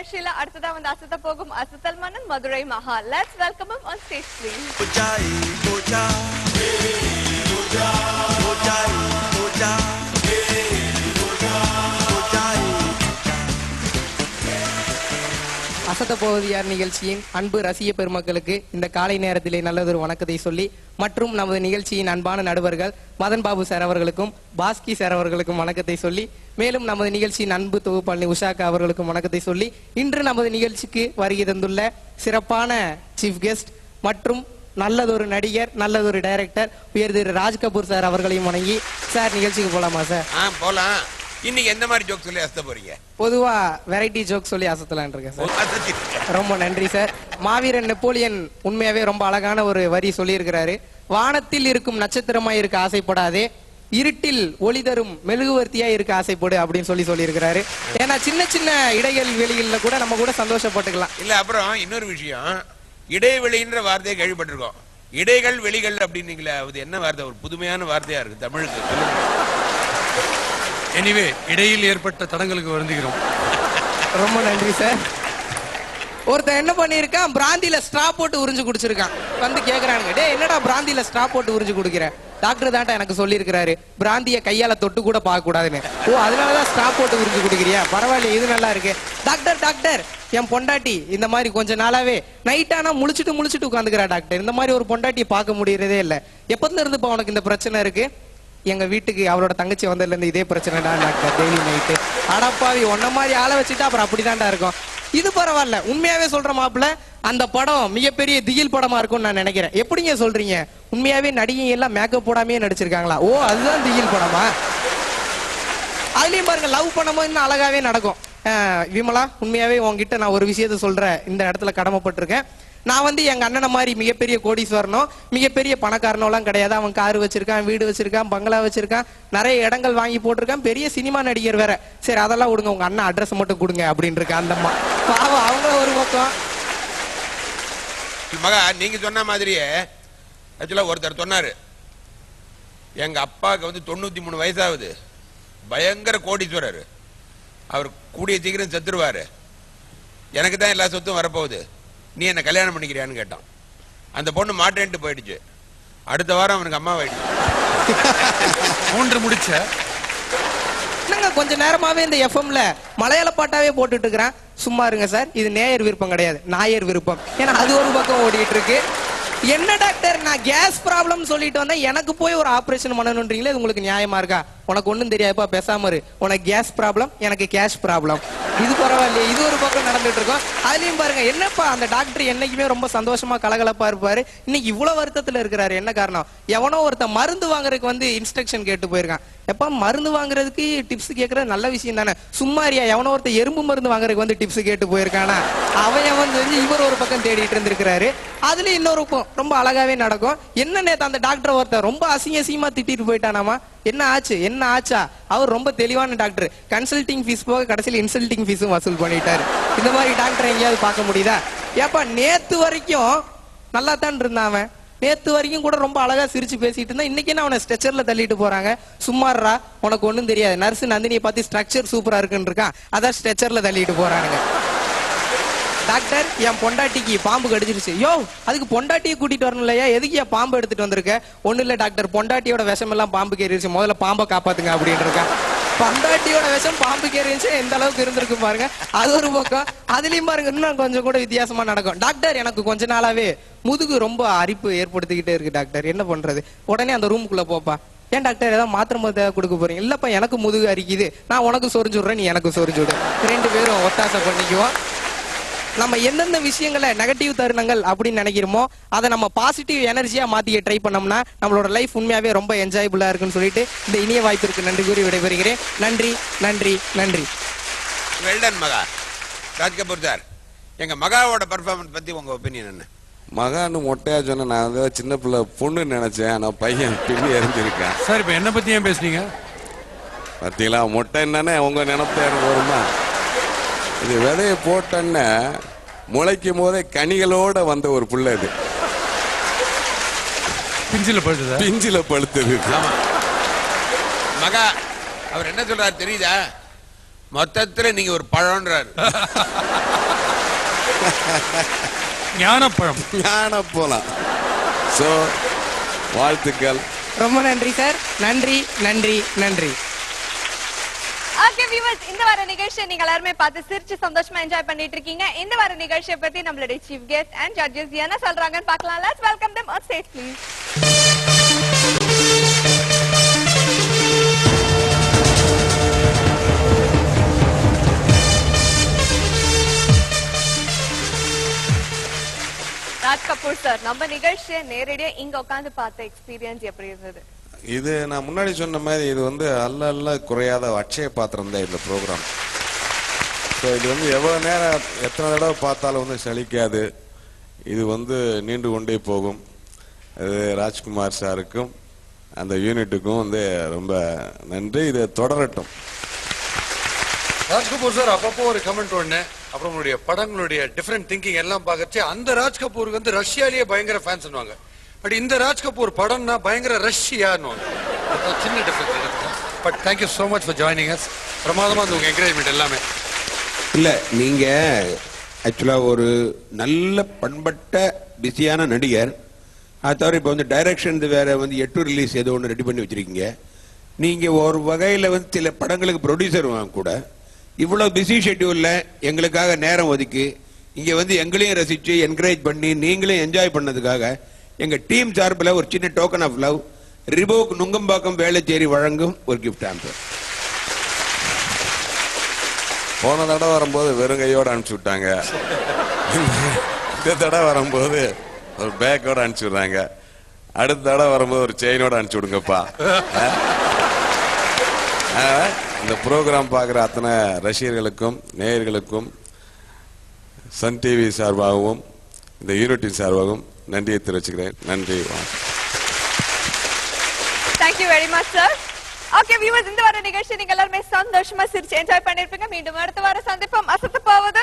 நிகழ்ச்சியில அடுத்ததா வந்து அசத்த போகும் அசத்தல் மன்னன் மதுரை மகா. Let's welcome him on stage please. அசத்த போவது யார் நிகழ்ச்சியின் அன்பு ரசிக பெருமக்களுக்கு இந்த காலை நேரத்திலே நல்லதொரு வணக்கத்தை சொல்லி, மற்றும் நமது நிகழ்ச்சியின் அன்பான நடுவர்கள் மதன் பாபு சார் அவர்களுக்கும் பாஸ்கி சார் அவர்களுக்கும் வணக்கத்தை சொல்லி, மேலும் நமது நிகழ்ச்சியின் அன்பு தொகுப்பாளி உஷாக்கா அவர்களுக்கும் வணக்கத்தை சொல்லி, இன்று நமது நிகழ்ச்சிக்கு வருகை தந்துள்ள சிறப்பான சீஃப் கெஸ்ட் மற்றும் நல்லதொரு நடிகர், நல்லதொரு டைரக்டர் உயர் திரு ராஜ் கபூர் சார் அவர்களையும் வணங்கி, சார் நிகழ்ச்சிக்கு போலாமா சார்? போலாம். இன்னைக்கு எந்த மாதிரி ஜோக் சொல்லி அசத்த போறீங்க? பொதுவா வெரைட்டி ஜோக் சொல்லி அசத்தலாம் இருக்கேன் சார். ரொம்ப நன்றி சார். மாவீரன் நெப்போலியன் உண்மையாவே ரொம்ப அழகான ஒரு வரி சொல்லி இருக்கிறாரு. வானத்தில் இருக்கும் நட்சத்திரமாய் இருக்க ஆசைப்படாதே, இருட்டில் ஒளி தரும் மெழுகுவர்த்தியா இருக்க ஆசைப்படு அப்படின்னு சொல்லி இருக்கிறாரு. ஏன்னா சின்ன சின்ன இடைகள் வெளிகள்ல கூட நம்ம கூட சந்தோஷப்பட்டுக்கலாம். இல்ல அப்புறம் இன்னொரு விஷயம், இடைவெளின்ற வார்த்தையை கேள்விப்பட்டிருக்கோம். இடைகள் வெளிகள் அப்படின்னீங்களே, அது என்ன வார்த்தை? ஒரு புதுமையான வார்த்தையா இருக்கு தமிழுக்கு. எனிவே, இடையில் ஏற்பட்ட தடங்களுக்கு வருந்துகிறோம். ரொம்ப நன்றி சார். ஒருத்தன் என்ன பண்ணிருக்கான், பிராந்தியில ஸ்ட்ரா போட்டு உறிஞ்சு குடிச்சிருக்கான். வந்து கேக்குறானுங்க, டே என்னடா பிராந்தியில ஸ்ட்ரா போட்டு உறிஞ்சு குடிக்கிற? டாக்டர் தான்டா எனக்கு சொல்லி இருக்கிறாரு, பிராந்திய கையால தொட்டு கூட பார்க்க கூடாதுன்னு. ஓ, அதனாலதான் ஸ்ட்ரா போட்டு உறிஞ்சு குடிக்கிறியா? பரவாயில்ல, இது நல்லா இருக்கு. டாக்டர் டாக்டர், என் பொண்டாட்டி இந்த மாதிரி கொஞ்ச நாளாவே நைட் ஆனா முழிச்சிட்டு உட்காந்துக்கிறா டாக்டர். இந்த மாதிரி ஒரு பொண்டாட்டியை பார்க்க முடியறதே இல்ல. எப்பத்துல இருந்துப்பா உனக்கு இந்த பிரச்சனை இருக்கு? எங்க வீட்டுக்கு அவளோட தங்கச்சி வந்ததுல இருந்து இதே பிரச்சனைடா டாக்டர், டெய்லி நைட்டு. அடப்பாவி, ஒன்ன மாதிரி ஆளை வச்சுட்டா அப்புறம் அப்படிதான்டா இருக்கும். இது பரவாயில்ல, உண்மையாவே சொல்ற மாப்பிள்ள, அந்த படம் மிகப்பெரிய திகில் படமா இருக்கும்னு நான் நினைக்கிறேன். எப்படிங்க சொல்றீங்க? உண்மையாவே நடிகை எல்லாம் மேக்கப் போடாமே நடிச்சிருக்காங்களா? ஓ, அதுதான் திகில் படமா? அதுலயும் பாருங்க, லவ் பண்ணும்போது இன்னும் அழகாவே நடக்கும். விமலா, உண்மையாவே உங்ககிட்ட நான் ஒரு விஷயத்த சொல்றேன், இந்த இடத்துல கடமைப்பட்டிருக்கேன். நான் வந்து எங்க அண்ணனை மாதிரி மிகப்பெரிய கோடீஸ்வரனோ மிகப்பெரிய பணக்காரனோ எல்லாம் கிடையாது. அவன் காரு வச்சிருக்கான், வீடு வச்சிருக்கான், பங்களா வச்சிருக்கான், நிறைய இடங்கள் வாங்கி போட்டிருக்கான், பெரிய சினிமா நடிகர் வேற. சரி, அதெல்லாம் விடுங்க, உங்க அண்ணன் அட்ரஸ் மட்டும் கொடுங்க அப்படின்னு இருக்கா அந்த அம்மா. பாவம், அவங்க ஒரு பக்கம். மகா, நீங்க சொன்ன மாதிரியே ஆக்சுவலா ஒருத்தர் சொன்னாரு, எங்க அப்பாவுக்கு வந்து 93 வயசாகுது, பயங்கர கோடீஸ்வரர், அவர் கூடிய சீக்கிரம் செத்துருவாரு, எனக்கு தான் எல்லா சொத்தும் வரப்போகுது, நீ என்ன கல்யாணம் பண்ணிக்கிறியான்னு கேட்டான். அந்த பொண்ணு மாட்டேன்ட்டு போயிடுச்சு. அடுத்த வாரம் அவனுக்கு அம்மா ஆயிடுச்சு. 3 முடிச்ச கொஞ்ச நேரமாவே இந்த எஃப்எம்ல மலையாள பாட்டாவே போட்டுட்டு இருக்கிறேன். சும்மா இருங்க சார், இது நேயர் விருப்பம் கிடையாது, நாயர் விருப்பம். ஏன்னா அது ஒரு பக்கம் ஓடிட்டு இருக்கு. என்ன டாக்டர், நான் கேஸ் ப்ராப்ளம் சொல்லிட்டு வந்தேன், எனக்கு போய் ஒரு ஆபரேஷன் பண்ணணும்ன்றீங்களே, இது உங்களுக்கு நியாயமா இருக்கா? உனக்கு ஒண்ணும் தெரியாதுப்பா, பேசாம இரு. உனக்கு கேஸ் ப்ராப்ளம், எனக்கு கேஷ் ப்ராப்ளம். இது பரவாயில்லையே, இது ஒரு பக்கம் நடந்துட்டு இருக்கோம். அதுலயும் பாருங்க, என்னப்பா அந்த டாக்டர் என்னைக்குமே ரொம்ப சந்தோஷமா கலகலப்பா இருப்பாரு, இன்னைக்கு இவ்வளவு வருத்தத்துல இருக்கிறாரு. என்ன காரணம்? எவனோ ஒருத்த மருந்து வாங்குறதுக்கு வந்து இன்ஸ்ட்ரக்ஷன் கேட்டு போயிருக்கான். எப்ப மருந்து வாங்குறதுக்கு டிப்ஸ் கேட்கறது நல்ல விஷயம் தானே. சும்மாரியா, எவனோ ஒருத்த எறும்பு மருந்து வாங்குறதுக்கு வந்து டிப்ஸ் கேட்டு போயிருக்கானா? அவன் வந்து இவர் ஒரு பக்கம் தேடிட்டு இருந்திருக்கிறாரு. அதுல இன்னொரு ரொம்ப அழகாவே நடக்கும். என்ன நேத்து அந்த டாக்டர் ஒருத்தர் ரொம்ப அசிங்கமா திட்டிட்டு போயிட்டானாமா. என்ன ஆச்சு, என்ன ஆச்சா? அவர் ரொம்ப தெளிவான டாக்டர், கன்சல்டிங் ஃபீஸ் போக கடைசியில் இன்சல்டிங் ஃபீஸும் வசூல் பண்ணிட்டாரு. இந்த மாதிரி டாக்டர் எங்கேயாவது பார்க்க முடியுதா? ஏப்பா, நேத்து வரைக்கும் நல்லா தான் இருந்தான் அவன், நேத்து வரைக்கும் கூட ரொம்ப அழகா சிரிச்சு பேசிட்டு இருந்தா, இன்னைக்கு என்ன அவனை ஸ்ட்ரெச்சர்ல தள்ளிட்டு போறாங்க. சும்மாறா, உனக்கு ஒண்ணும் தெரியாது, நர்ஸ் நந்தினியை பார்த்து ஸ்ட்ரக்சர் சூப்பரா இருக்குன்னு இருக்கான், அதான் ஸ்ட்ரெச்சர்ல தள்ளிட்டு போறானுங்க. டாக்டர், என் பொண்டாட்டிக்கு பாம்பு கடிச்சிருச்சு. யோ, அதுக்கு பொண்டாட்டியை கூட்டிட்டு வரணும் இல்லையா? எதுக்கு என் பாம்பு எடுத்துட்டு வந்திருக்க? ஒண்ணு இல்ல டாக்டர், பொண்டாட்டியோட விஷம் எல்லாம் பாம்பு கேறிடுச்சு, முதல்ல பாம்பை காப்பாத்துங்க அப்படின்னு இருக்கா. பொண்டாட்டியோட விஷம் பாம்பு கேறிச்சு, எந்த அளவுக்கு இருந்திருக்கு பாருங்க. அது ஒரு பக்கம். அதுலயும் பாருங்க, இன்னும் கொஞ்சம் கூட வித்தியாசமா நடக்கும். டாக்டர், எனக்கு கொஞ்ச நாளாவே முதுகு ரொம்ப அரிப்பு ஏற்படுத்திக்கிட்டே இருக்கு டாக்டர், என்ன பண்றது? உடனே அந்த ரூமுக்குள்ள போப்பா. ஏன் டாக்டர், ஏதாவது மாத்திரை மருந்து கொடுக்க போறீங்க? இல்லப்பா, எனக்கு முதுகு அரிக்குது, நான் உனக்கு சொரிஞ்சு விடுறேன், நீ எனக்கு சொரிஞ்சு விடு, 2 பேரும் ஒத்தாசை பண்ணிக்குவோம். நம்ம எந்தெந்த விஷயங்களை நெகட்டிவ் தருணங்கள் அப்படின்னு நினைக்கிறோமோ அதை நம்ம பாசிட்டிவ் எனர்ஜியா மாத்திக்க ட்ரை பண்ணோம்னா நம்மளோட லைஃப் உண்மையாவே ரொம்ப என்ஜாயபிளா இருக்குன்னு சொல்லிட்டு இந்த இனிய வாய்ப்பிற்கு நன்றி கூறி விடைபெறுகிறேன். நன்றி நன்றி நன்றி. வெல்டன் மகா. ராஜ் கபூர் சார், எங்க மகாவோட பெர்ஃபார்மன்ஸ் பத்தி உங்க ஒப்பீனியன் என்ன? மகான்னு மொட்டையா சொன்ன, நான் வந்து சின்ன பிள்ளை பொண்ணு நினைச்சேன், ஆனா பையன் பின்னி எறிஞ்சிருக்கேன். சார், இப்ப என்ன பத்தி ஏன் பேசுனீங்க? பார்த்தீங்களா, மொட்டை என்னன்னு உங்க நினைப்பு எனக்கு வருமா? இது விதைய போட்டன்னு முளைக்கும் போதே கனிகளோட வந்த ஒரு புள்ள, இது பிஞ்சில பழுத்தது. மகா அவர் என்ன சொல்றாரு தெரியுதா? மொத்தத்துல நீங்க ஒரு பழம்ன்றாரு. ஞானப்பழம். ஞானப்பழம். சோ வாழ்த்துக்கள். ரொம்ப நன்றி சார். நன்றி நன்றி நன்றி. ஓகே வியூவர்ஸ், இந்த வார நிகழ்ச்சியை நீங்க எல்லாருமே பார்த்து சிரிச்சு சந்தோஷமா என்ஜாய் பண்ணிட்டு இருக்கீங்க. இந்த வார நிகழ்ச்சியை பத்தி நம்மளுடைய சீஃப் கெஸ்ட் அண்ட் ஜட்ஜஸ் என்ன சொல்றாங்கன்னு பார்க்கலாம். Let's welcome them on stage please. Raj Kapoor sir, நம்ம நிகழ்ச்சியை நேரடியா இங்க உட்கார்ந்து பார்த்த எக்ஸ்பீரியன்ஸ் எப்படி இருந்தது? இது நான் முன்னாடி சொன்ன மாதிரி இது வந்து அல்ல குறையாத அட்சய பாத்திரம் தான் இந்த ப்ரோக்ராம். ஸோ இது வந்து எவ்வளோ நேரம் எத்தனை தடவை பார்த்தாலும் வந்து சலிக்காது. இது வந்து நீண்டு கொண்டே போகும். அது ராஜ்குமார் சாருக்கும் அந்த யூனிட்டுக்கும் வந்து ரொம்ப நன்றி. இது தொடரட்டும். ராஜ்கபூர் சார் அப்பப்போ ஒரு கமெண்ட் ஒண்ணு, அப்புறம் உங்களுடைய படங்களுடைய டிஃபரெண்ட் திங்கிங் எல்லாம் பார்க்கச்சு அந்த ராஜ் கபூருக்கு வந்து ரஷ்யாலேயே பயங்கர ஃபேன்ஸ் பண்ணுவாங்க. பட் இந்த ராஜ் கபூர் படம்னா பயங்கர ரஷ்யான்னு சின்ன difference. But thank you so much for joining us. பிரமாதமா இருந்தது உங்க என்கரேஜ்மெண்ட் எல்லாமே. இல்ல நீங்க ஆக்சுவலா ஒரு நல்ல பண்பட்ட பிஸியான நடிகர். அது தவிர இப்போ வந்து டைரக்ஷன் வேற வந்து 8 ரிலீஸ் ஏதோ ஒன்று ரெடி பண்ணி வச்சிருக்கீங்க. நீங்க ஒரு வகையில வந்து சில படங்களுக்கு ப்ரொடியூசர் கூட இவ்வளவு பிஸி ஷெட்யூல்ல எங்களுக்காக நேரம் ஒதுக்கி இங்க வந்து எங்களையும் ரசிச்சு என்கரேஜ் பண்ணி நீங்களும் என்ஜாய் பண்ணதுக்காக எங்க டீம் சார்பில் ஒரு சின்ன token of love Reebok Nungambakkam Velachery வழங்கும் ஒரு கிஃப்ட் ஆம்பர். போன தடவை வரும்போது வெறும் கையோடு அனுப்பிச்சு விட்டாங்க. இந்த தடவை வரும்போது ஒரு பேக்கோட அனுப்பிச்சு விடுறாங்க. அடுத்த தடவை வரும்போது ஒரு செயினோட அனுப்பிச்சு விடுங்கப்பா. இந்த ப்ரோக்ராம் பார்க்குற அத்தனை ரசிகர்களுக்கும் நேயர்களுக்கும் சன் டிவி சார்பாகவும் இந்த யூனிட்டின் சார்பாகவும் நன்றியை தெரிவிச்சுக்கிறேன். நன்றி. Thank you very much sir. Okay viewers, இந்த வார நிகழ்ச்சி நீங்க எல்லாருமே சந்தோஷமா சிரிச்சு என்ஜாய் பண்ணிருப்பீங்க. மீண்டும் அடுத்த வாரம் சந்திப்போம். அசத்த போவது